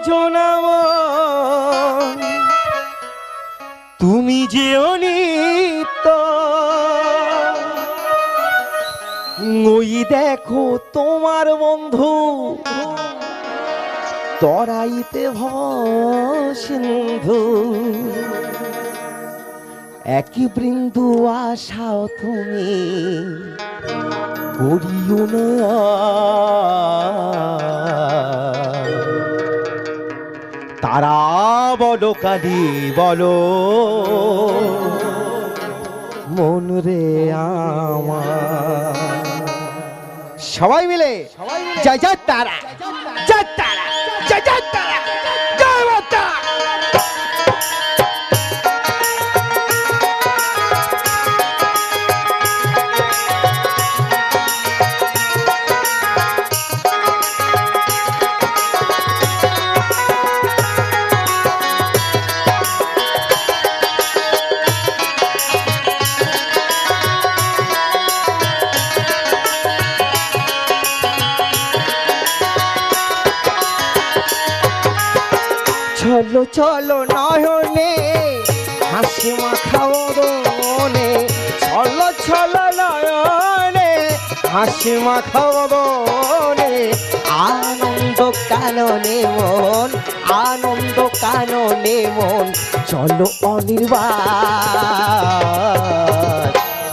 বোঝো না মন, তুমি যে অনিত্য। ওই দেখো তোমার বন্ধু তরাইতে সিন্ধু, একই বৃন্দু আশাও তুমি করিও না। তারা বলো কালি বলো মন রে আমার। সবাই মিলে জয় জয় তারা, জয় তারা, জয় জয় তারা, জয় মাতা। চলো চলো নয়নে হাসি মাখাও দোনে, চলো চলো নয়নে হাসি মাখাও দোনে। আনন্দ কাননে মন, আনন্দ কাননে মন, চলো অনির্বাণ।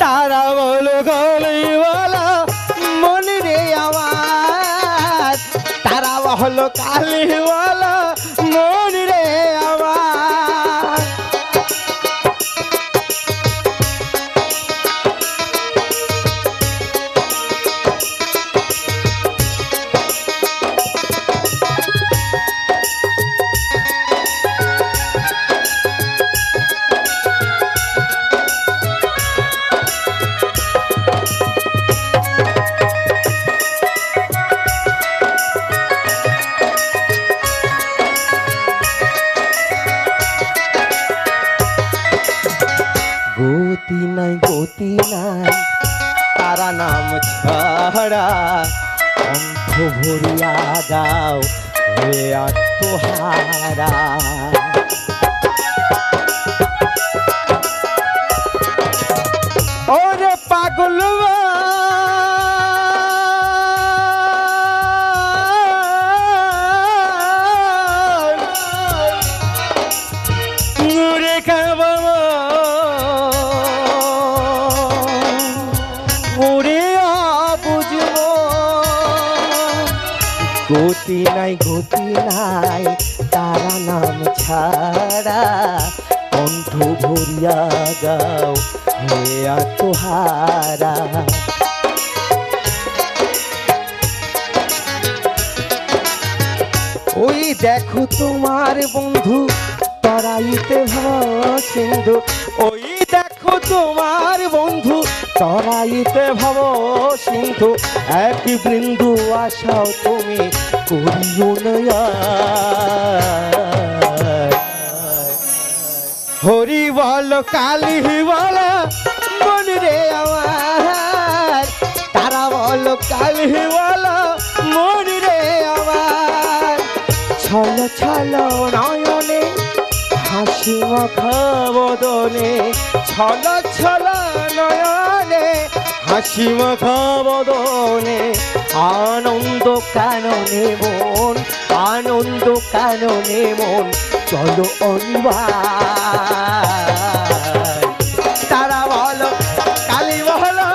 তারা বলো কালীবালা মন রে আমার, তারা বলো কালীবালা মন রে আমার। গতি নাই গতি নাই তারা নাম ছাড়া, কণ্ঠ ভরিয়া গাও হে আত্মহারা। ওরে পাগল রে খাবা গতি নাই গতি নাই তারা নাম ছাড়া, কণ্ঠ ভরিয়া গাও হে আত্মহারা। ওই দেখো তোমার বন্ধু তরাইতে সিন্ধু, ওই দেখো তোমার বন্ধু তরাইতে ভব সিন্ধু, এক বৃন্দু আশাও তুমি করিও না। হরি বল কালী বল মন রে আমার, তারা বল কালী বল মন রে আমার। ছলো ছলো নয়নে হাসি মাখা বদনে, ছলো ছলো নয়নে হাসি মাখা বদনে। আনন্দ কাননে মন, আনন্দ কাননে মন, চলো অনির্বাণ। তারা বলো কালী বলো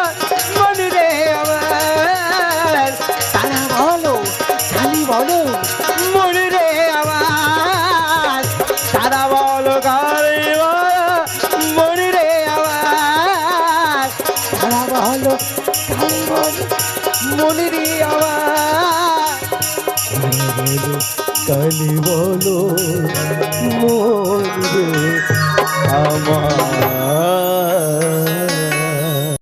মন রে আমার, তারা বলো কালী বলো মন রে আমার। তারা বলো কালী বলো মন রে আমার, তারা বলো কালী বলো মন রে আমার। কালী বলো মন রে আমার।